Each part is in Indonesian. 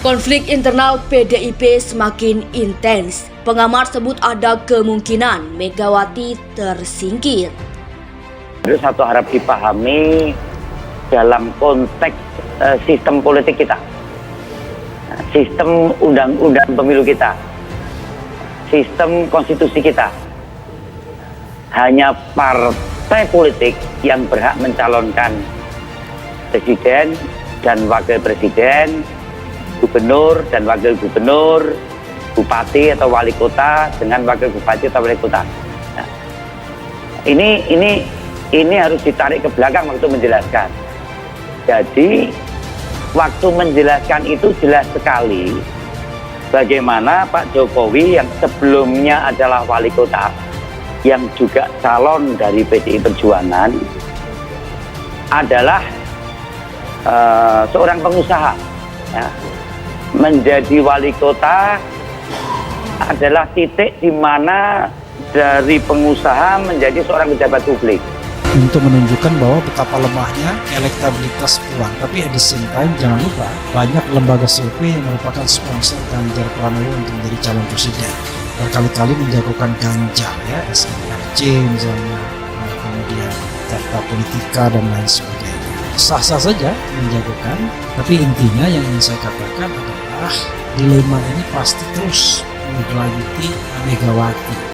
Konflik internal PDIP semakin intens. Pengamat sebut ada kemungkinan Megawati tersingkir. Itu satu harap dipahami dalam konteks sistem politik kita, sistem undang-undang pemilu kita, sistem konstitusi kita. Hanya partai politik yang berhak mencalonkan presiden dan wakil presiden, gubernur dan wakil gubernur, bupati atau wali kota dengan wakil bupati atau wali kota. Nah, ini harus ditarik ke belakang waktu menjelaskan. Jadi waktu menjelaskan itu jelas sekali bagaimana Pak Jokowi yang sebelumnya adalah wali kota, yang juga calon dari PDI Perjuangan, adalah seorang pengusaha. Ya. Menjadi wali kota adalah titik di mana dari pengusaha menjadi seorang pejabat publik. Untuk menunjukkan bahwa betapa lemahnya elektabilitas Puan. Tapi at the same time jangan lupa banyak lembaga survei yang merupakan sponsor Ganjar Pranowo untuk menjadi calon presiden. Berkali-kali menjagokan Ganjar, ya, SMRC misalnya, kemudian Carta Politika dan lain sebagainya. Sah-sah saja menjagokan, tapi intinya yang ingin saya katakan adalah dilema ini pasti terus berlanjuti Megawati.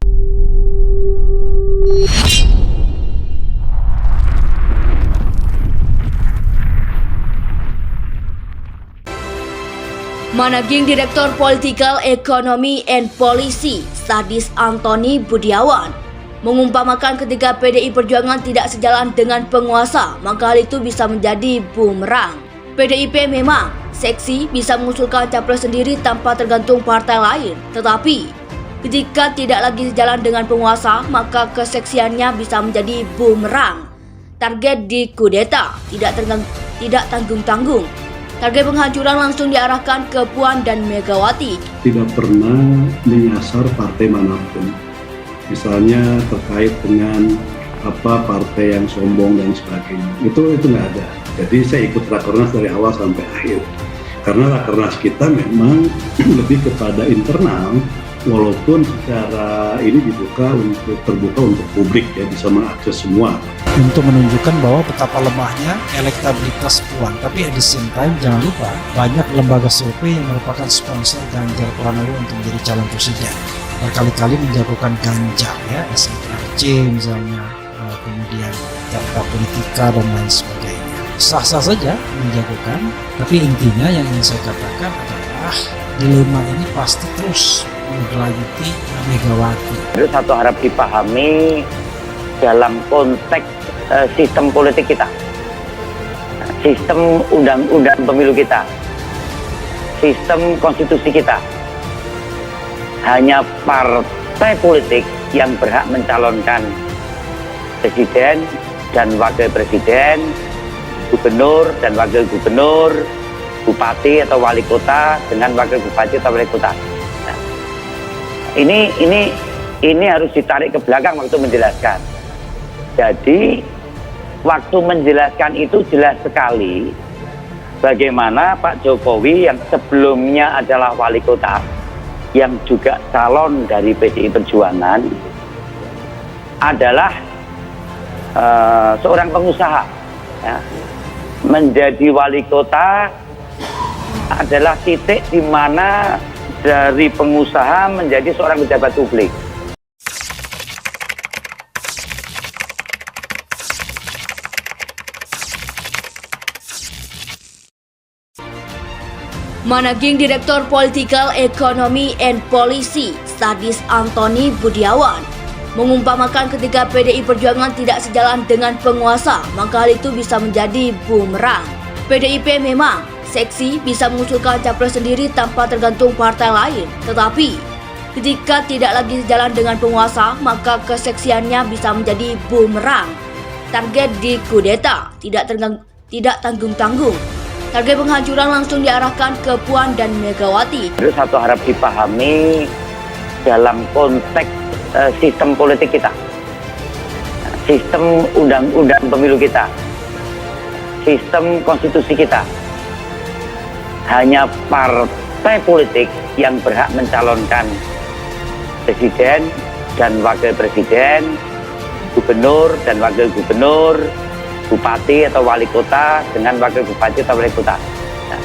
Managing Direktur Political Economy and Policy Sadis Antoni Budiawan mengumpamakan ketika PDI Perjuangan tidak sejalan dengan penguasa, maka hal itu bisa menjadi bumerang. PDIP memang seksi bisa mengusulkan capres sendiri tanpa tergantung partai lain, tetapi ketika tidak lagi sejalan dengan penguasa, maka keseksiannya bisa menjadi bumerang. Target dikudeta tidak tanggung-tanggung. Target penghancuran langsung diarahkan ke Puan dan Megawati. Tidak pernah menyasar partai manapun. Misalnya terkait dengan partai yang sombong dan sebagainya. Itu nggak ada. Jadi saya ikut Rakernas dari awal sampai akhir. Karena Rakernas kita memang lebih kepada internal, walaupun secara ini terbuka untuk publik, ya, bisa mengakses semua. Untuk menunjukkan bahwa betapa lemahnya elektabilitas Puan. Tapi at the same time jangan lupa banyak lembaga survei yang merupakan sponsor Ganjar Pranowo untuk menjadi calon presiden. Berkali-kali menjagokan Ganjar, ya, SMRC misalnya, kemudian Carta Politika dan lain sebagainya. Sah-sah saja menjagokan, tapi intinya yang ingin saya katakan adalah dilema ini pasti terus berlanjuti Megawati. Itu satu harap dipahami dalam konteks sistem politik kita, sistem undang-undang pemilu kita, sistem konstitusi kita. Hanya partai politik yang berhak mencalonkan presiden dan wakil presiden, gubernur dan wakil gubernur, bupati atau wali kota dengan wakil bupati atau wali kota. Nah, ini harus ditarik ke belakang waktu menjelaskan. Jadi waktu menjelaskan itu jelas sekali bagaimana Pak Jokowi yang sebelumnya adalah wali kota, yang juga calon dari PDI Perjuangan, adalah seorang pengusaha. Ya. Menjadi wali kota adalah titik di mana dari pengusaha menjadi seorang pejabat publik. Managing Direktur Political Economy and Policy Sadis Antoni Budiawan mengumpamakan ketika PDI Perjuangan tidak sejalan dengan penguasa, maka hal itu bisa menjadi bumerang. PDIP memang seksi bisa mengusulkan capres sendiri tanpa tergantung partai lain, tetapi ketika tidak lagi sejalan dengan penguasa, maka keseksiannya bisa menjadi bumerang. Target dikudeta tidak tanggung-tanggung. Target penghancuran langsung diarahkan ke Puan dan Megawati. Itu satu harap dipahami dalam konteks sistem politik kita, sistem undang-undang pemilu kita, sistem konstitusi kita. hanya partai politik yang berhak mencalonkan presiden dan wakil presiden, gubernur dan wakil gubernur, bupati atau wali kota dengan wakil bupati atau wali kota. Nah,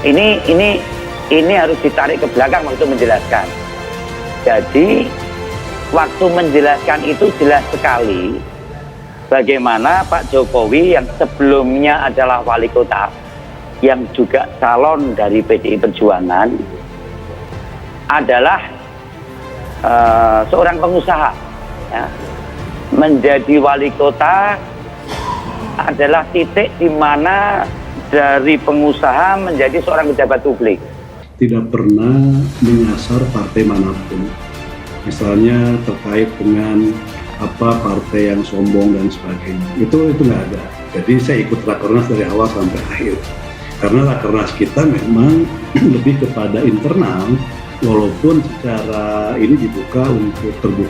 ini harus ditarik ke belakang waktu menjelaskan. Jadi waktu menjelaskan itu jelas sekali bagaimana Pak Jokowi yang sebelumnya adalah wali kota, yang juga calon dari PDI Perjuangan, adalah seorang pengusaha. Ya. Menjadi wali kota adalah titik di mana dari pengusaha menjadi seorang pejabat publik. Tidak pernah menyasar partai manapun, misalnya terkait dengan partai yang sombong dan sebagainya, itu nggak ada. Jadi saya ikut rakernas dari awal sampai akhir, karena rakernas kita memang lebih kepada internal, walaupun secara ini terbuka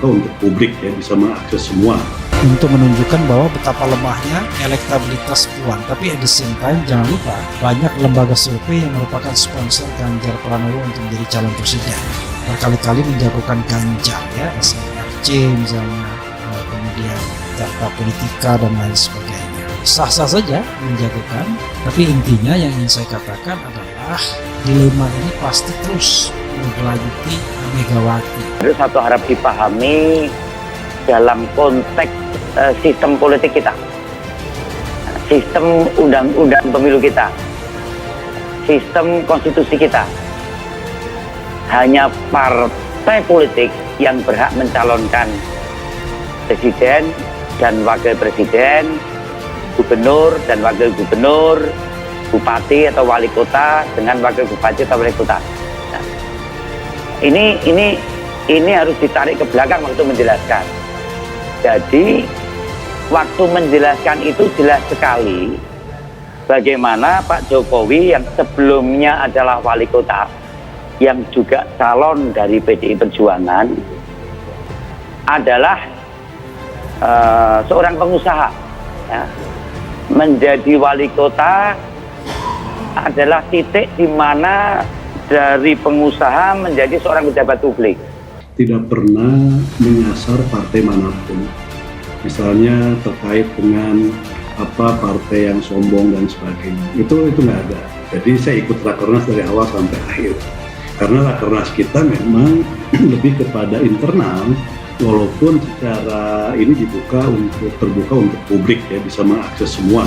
untuk publik, ya, bisa mengakses semua. Untuk menunjukkan bahwa betapa lemahnya elektabilitas Puan. Tapi at the same time jangan lupa banyak lembaga survei yang merupakan sponsor Ganjar Pranowo untuk menjadi calon presiden. Berkali-kali menjagokan Ganjar, ya, SMRC misalnya, kemudian Carta Politika dan lain sebagainya. Sah-sah saja menjagokan, tapi intinya yang ingin saya katakan adalah dilema ini pasti terus berlanjuti Megawati. Terus satu harap dipahami dalam konteks sistem politik kita, sistem undang-undang pemilu kita, sistem konstitusi kita. Hanya partai politik yang berhak mencalonkan presiden dan wakil presiden, gubernur dan wakil gubernur, bupati atau wali kota dengan wakil bupati atau wali kota. Nah, ini harus ditarik ke belakang waktu menjelaskan. Jadi waktu menjelaskan itu jelas sekali bagaimana Pak Jokowi yang sebelumnya adalah wali kota, yang juga calon dari PDI Perjuangan, adalah seorang pengusaha. Ya. Menjadi wali kota adalah titik di mana dari pengusaha menjadi seorang pejabat publik. Tidak pernah menyasar partai manapun, misalnya terkait dengan partai yang sombong dan sebagainya, itu nggak ada. Jadi saya ikut rakernas dari awal sampai akhir, karena rakernas kita memang lebih kepada internal, walaupun secara ini terbuka untuk publik, ya, bisa mengakses semua.